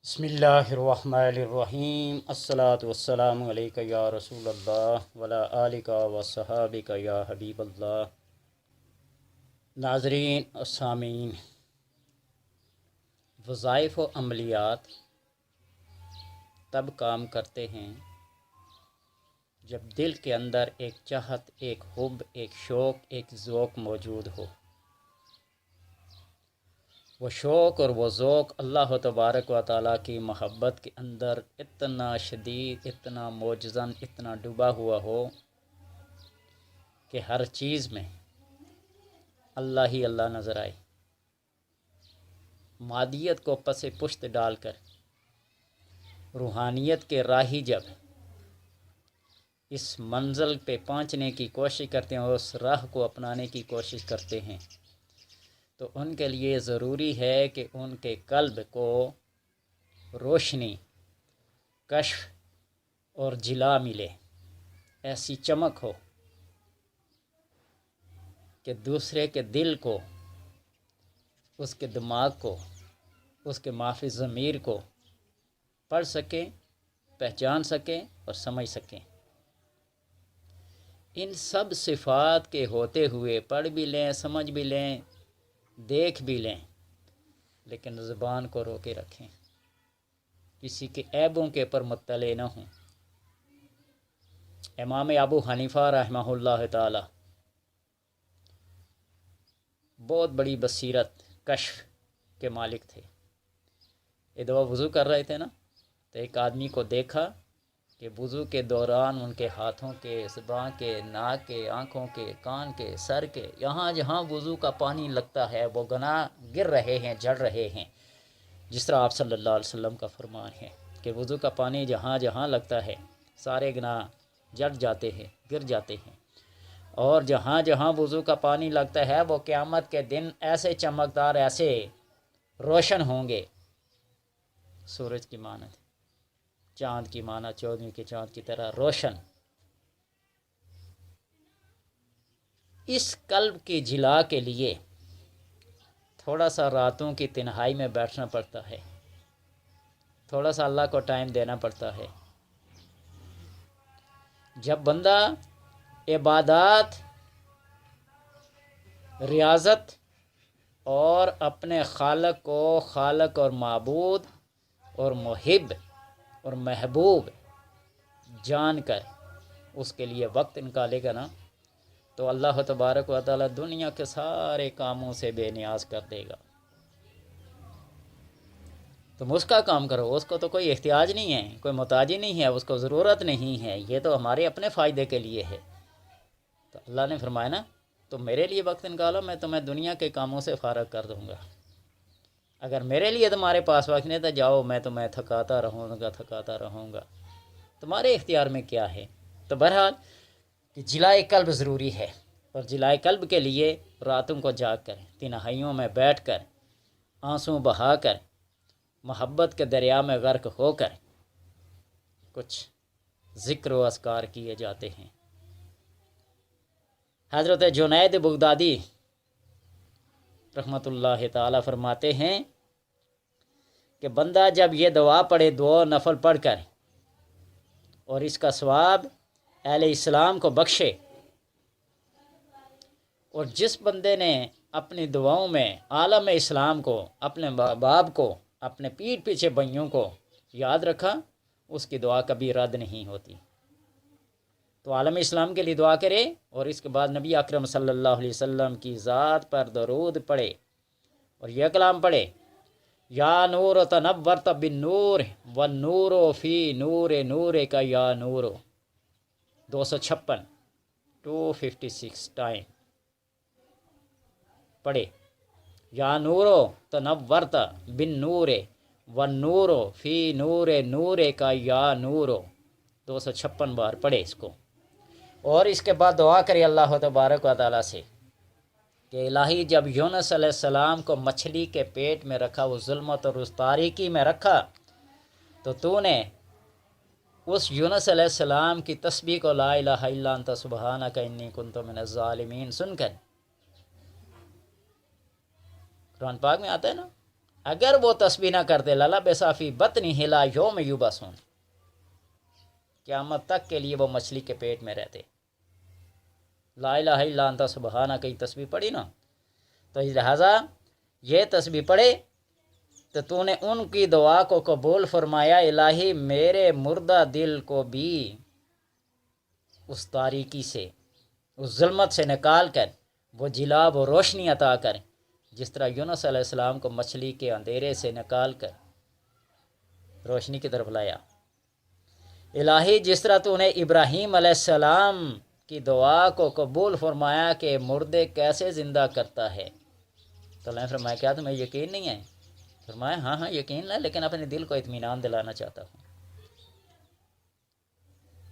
بسم اللہ الرحمن الرحیم الصلاۃ والسلام علیک یا رسول اللہ وعلی آلک و صحابک یا حبیب اللہ۔ ناظرین و سامعین، وظائف و عملیات تب کام کرتے ہیں جب دل کے اندر ایک چاہت، ایک حب، ایک شوق، ایک ذوق موجود ہو۔ وہ شوق اور وہ ذوق اللہ تبارک و تعالیٰ کی محبت کے اندر اتنا شدید، اتنا موجزن، اتنا ڈوبا ہوا ہو کہ ہر چیز میں اللہ ہی اللہ نظر آئے۔ مادیت کو پس پشت ڈال کر روحانیت کے راہی جب اس منزل پہ پہنچنے کی کوشش کرتے ہیں اور اس راہ کو اپنانے کی کوشش کرتے ہیں، تو ان کے لیے ضروری ہے کہ ان کے قلب کو روشنی، کشف اور جلا ملے، ایسی چمک ہو کہ دوسرے کے دل کو، اس کے دماغ کو، اس کے مافی ضمیر کو پڑھ سکیں، پہچان سکیں اور سمجھ سکیں۔ ان سب صفات کے ہوتے ہوئے پڑھ بھی لیں، سمجھ بھی لیں، دیکھ بھی لیں، لیکن زبان کو روکے رکھیں، کسی کے عیبوں کے پر مطلع نہ ہوں۔ امام ابو حنیفہ رحمہ اللہ تعالی بہت بڑی بصیرت، کشف کے مالک تھے۔ یہ دفعہ وضو کر رہے تھے نا، تو ایک آدمی کو دیکھا کہ وضو کے دوران ان کے ہاتھوں کے، زبان کے، ناک کے، آنکھوں کے، کان کے، سر کے، یہاں جہاں وضو کا پانی لگتا ہے وہ گناہ گر رہے ہیں، جڑ رہے ہیں، جس طرح آپ صلی اللہ علیہ وسلم کا فرمان ہے کہ وضو کا پانی جہاں جہاں لگتا ہے سارے گناہ جڑ جاتے ہیں، گر جاتے ہیں، اور جہاں جہاں وضو کا پانی لگتا ہے وہ قیامت کے دن ایسے چمکدار، ایسے روشن ہوں گے، سورج کی مانند، چاند کی مانند، 14ویں کے چاند کی طرح روشن۔ اس قلب کی جلا کے لیے تھوڑا سا راتوں کی تنہائی میں بیٹھنا پڑتا ہے، تھوڑا سا اللہ کو ٹائم دینا پڑتا ہے۔ جب بندہ عبادات، ریاضت اور اپنے خالق کو خالق اور معبود اور محب اور محبوب جان کر اس کے لیے وقت نکالے گا نا، تو اللہ تبارک و تعالی دنیا کے سارے کاموں سے بے نیاز کر دے گا۔ تم اس کا کام کرو، اس کو تو کوئی احتیاج نہیں ہے، کوئی محتاجی نہیں ہے، اس کو ضرورت نہیں ہے، یہ تو ہمارے اپنے فائدے کے لیے ہے۔ تو اللہ نے فرمایا نا، تم میرے لیے وقت نکالو، میں تمہیں دنیا کے کاموں سے فارغ کر دوں گا۔ اگر میرے لیے تمہارے پاس وقت نہیں تو جاؤ، میں تمہیں تھکاتا رہوں گا، تمہارے اختیار میں کیا ہے۔ تو بہرحال کہ جلائے قلب ضروری ہے، اور جلائے قلب کے لیے راتوں کو جاگ کر، تنہائیوں میں بیٹھ کر، آنسو بہا کر، محبت کے دریا میں غرق ہو کر کچھ ذکر و اذکار کیے جاتے ہیں۔ حضرت جنید بغدادی رحمۃ اللہ تعالی فرماتے ہیں کہ بندہ جب یہ دعا پڑھے، دو نفل پڑھ کر، اور اس کا ثواب اہل اسلام کو بخشے، اور جس بندے نے اپنی دعاؤں میں عالم اسلام کو، اپنے باپ کو، اپنے پیٹھ پیچھے بھائیوں کو یاد رکھا، اس کی دعا کبھی رد نہیں ہوتی۔ تو عالم اسلام کے لیے دعا کرے، اور اس کے بعد نبی اکرم صلی اللہ علیہ وسلم کی ذات پر درود پڑھے اور یہ کلام پڑھے: یا نور تنورت بالنور والنور فی نور نور کا یا نور، 256 256 ٹائم پڑھے۔ یا نورو تنورت بالنور والنور فی نور نور کا یا نور، 256 بار پڑھے اس کو، اور اس کے بعد دعا کرے اللہ تبارک و تعالیٰ سے کہ الہی جب یونس علیہ السلام کو مچھلی کے پیٹ میں رکھا، وہ ظلمت اور اس تاریکی میں رکھا، تو نے اس یونس علیہ السلام کی تسبیح کو لا الہ الا انت سبحانک انی کنت من الظالمین سن کر، قرآن پاک میں آتا ہے نا اگر وہ تسبیح نہ کرتے للا بصافی بطنی ہلا یوم یوبسون، قیامت تک کے لیے وہ مچھلی کے پیٹ میں رہتے۔ لا الہ الا انت سبحانہ کی تسبیح پڑھی نا، تو لہٰذا یہ تسبیح پڑھے تو تو نے ان کی دعا کو قبول فرمایا، الہی میرے مردہ دل کو بھی اس تاریکی سے، اس ظلمت سے نکال کر وہ جلاب و روشنی عطا کر، جس طرح یونس علیہ السلام کو مچھلی کے اندھیرے سے نکال کر روشنی کی طرف لایا۔ الہی جس طرح تو نے ابراہیم علیہ السلام کی دعا کو قبول فرمایا کہ مردے کیسے زندہ کرتا ہے، تو اللہ نے فرمایا کیا تمہیں یقین نہیں ہے؟ فرمایا ہاں ہاں یقین ہے، لیکن اپنے دل کو اطمینان دلانا چاہتا ہوں۔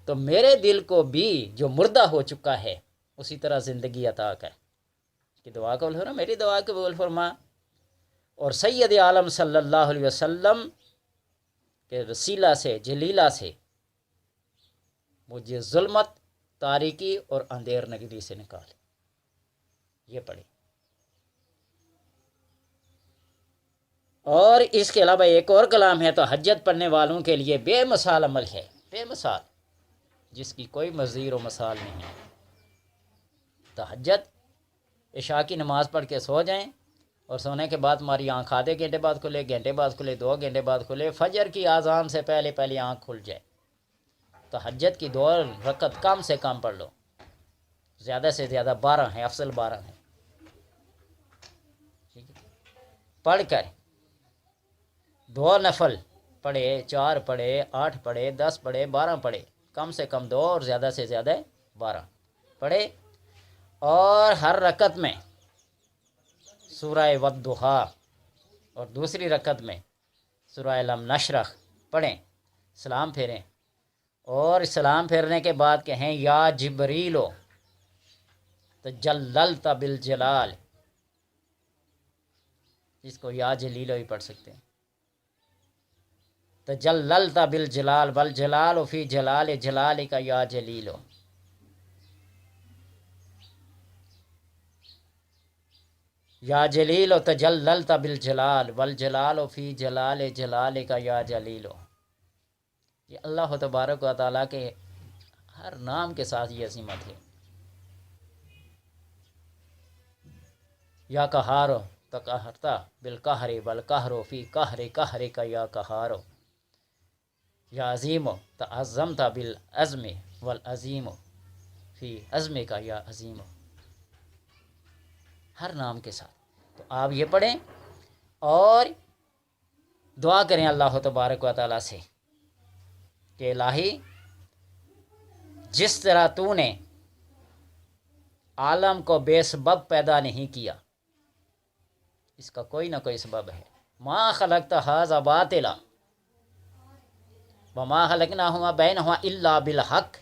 تو میرے دل کو بھی جو مردہ ہو چکا ہے اسی طرح زندگی عطا کر، کہ دعا قبول فرما، میری دعا قبول فرما۔ اور سید عالم صلی اللہ علیہ وسلم کے وسیلہ سے، جلیلہ سے مجھے ظلمت، تاریکی اور اندھیر نگری سے نکال۔ یہ پڑھے۔ اور اس کے علاوہ ایک اور کلام ہے، تو حجت پڑھنے والوں کے لیے بے مثال عمل ہے، بے مثال، جس کی کوئی نظیر و مثال نہیں ہے۔ تہجد، عشاء کی نماز پڑھ کے سو جائیں، اور سونے کے بعد ہماری آنکھ آدھے گھنٹے بعد کھلے، گھنٹے بعد کھلے، 2 گھنٹے بعد کھلے، فجر کی اذان سے پہلے پہلے آنکھ کھل جائے، تہجد کی 2 رکعت کم سے کم پڑھ لو، زیادہ سے زیادہ 12 ہیں، افضل 12 ہیں، پڑھ کر 2 نفل پڑھے، 4 پڑھے، 8 پڑھے، 10 پڑھے، 12 پڑھے، کم سے کم 2 اور زیادہ سے زیادہ 12 پڑھے، اور ہر رکعت میں سورہ والضحیٰ اور دوسری رکعت میں سورہ لم نشرح پڑھیں، سلام پھیریں، اور سلام پھیرنے کے بعد کہیں یا جبریلو تجللت بالجلال، جس کو یا جلیلو ہی پڑھ سکتے ہیں، تجللت بالجلال والجلال فی جلال جلالک یا جلیلو، یا جلیل تجللت بالجلال والجلال فی جلال جلالک یا جلیلو۔ یہ اللہ تبارک و تعالیٰ کے ہر نام کے ساتھ یہ عظمت ہے۔ یا قہارو تقہرتا بالقہر والقہر فی قہر قہرک یا قہارو، یا عظیمو تعظمت بالعظم والعظیم فی عظمک یا عظیمو، ہر نام کے ساتھ۔ تو آپ یہ پڑھیں اور دعا کریں اللہ تبارک و تعالیٰ سے کہ الہی جس طرح تو نے عالم کو بے سبب پیدا نہیں کیا، اس کا کوئی نہ کوئی سبب ہے، ما خلقت ھذا باطلا وما خلقناہما بینہما الا بالحق،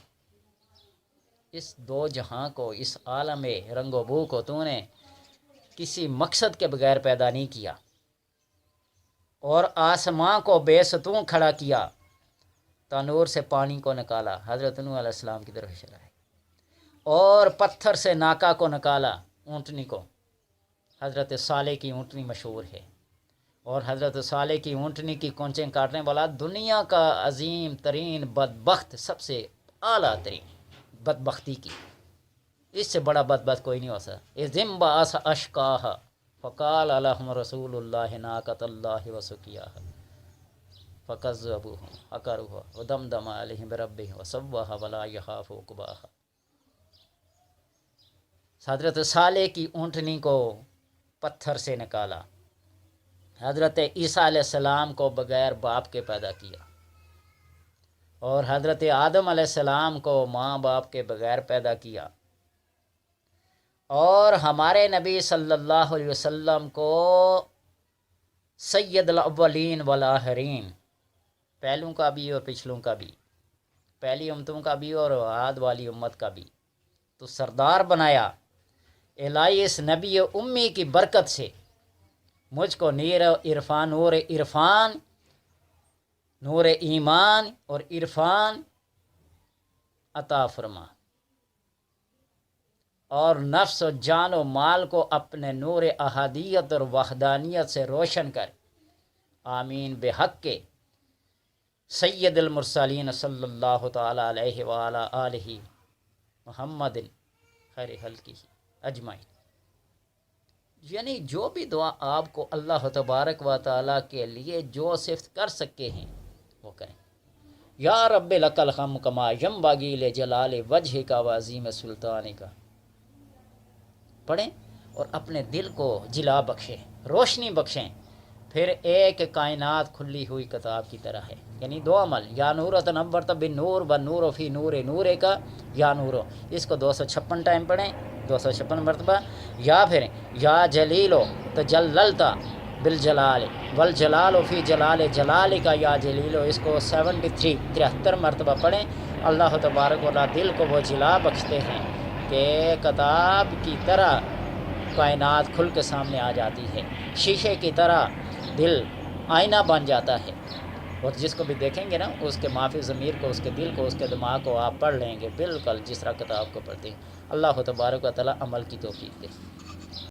اس 2 جہاں کو، اس عالم رنگ و بو کو تو نے کسی مقصد کے بغیر پیدا نہیں کیا، اور آسمان کو بے ستون کھڑا کیا، تنور سے پانی کو نکالا، حضرت نوح علیہ السلام کی طرف اشارہ ہے، اور پتھر سے ناکا کو نکالا، اونٹنی کو، حضرت صالح کی اونٹنی مشہور ہے، اور حضرت صالح کی اونٹنی کی کونچیں کاٹنے والا دنیا کا عظیم ترین بدبخت، سب سے اعلیٰ ترین بدبختی کی، اس سے بڑا بدبخت کوئی نہیں ہو سکتا۔ اذن بعث اشقاہا فقال لهم رسول اللہ ناقۃ اللہ وسقیاہا فکذبوہ عقروہا ودمدم علیہم بربہم وسواہا ولا یخاف عقباہا۔ حضرت صالح کی اونٹنی کو پتھر سے نکالا، حضرت عیسیٰ علیہ السلام کو بغیر باپ کے پیدا کیا، اور حضرت آدم علیہ السلام کو ماں باپ کے بغیر پیدا کیا، اور ہمارے نبی صلی اللہ علیہ وسلم کو سید الاولین والآخرین، پہلوں کا بھی اور پچھلوں کا بھی، پہلی امتوں کا بھی اور بعد والی امت کا بھی، تو سردار بنایا۔ الہی اس نبی امی کی برکت سے مجھ کو نور عرفان، نور ایمان اور عرفان عطا فرما، اور نفس و جان و مال کو اپنے نور احادیت اور وحدانیت سے روشن کر آمین بحق کے سید المرسلین صلی اللہ تعالی علیہ وعلی آلہ محمد خیر خلقہ اجمعین۔ یعنی جو بھی دعا آپ کو اللہ تبارک و تعالیٰ کے لیے جو صفت کر سکے ہیں وہ کریں۔ یا رب لک الحمد کما ینبغی لجلال وجہک و عظیم سلطانک پڑھیں اور اپنے دل کو جلا بخشیں، روشنی بخشیں۔ پھر ایک کائنات کھلی ہوئی کتاب کی طرح ہے، یعنی دو عمل، یا نور تنورت بالنور والنور فی نور نور کا یا نورو، اس کو 256 ٹائم پڑھیں، 256 مرتبہ۔ یا پھر یا جلیلو تجللتا بالجلال والجلال فی جلال جلال کا یا جلیلو، اس کو 73 مرتبہ پڑھیں۔ اللہ تبارک و تعالی دل کو وہ جلا بخشتے ہیں کہ کتاب کی طرح کائنات کھل کے سامنے آ جاتی ہے، شیشے کی طرح دل آئینہ بن جاتا ہے، اور جس کو بھی دیکھیں گے نا اس کے معافی ضمیر کو، اس کے دل کو، اس کے دماغ کو آپ پڑھ لیں گے بالکل جس طرح کتاب کو پڑھتے ہیں۔ اللہ تبارک و تعالی عمل کی توفیق دے۔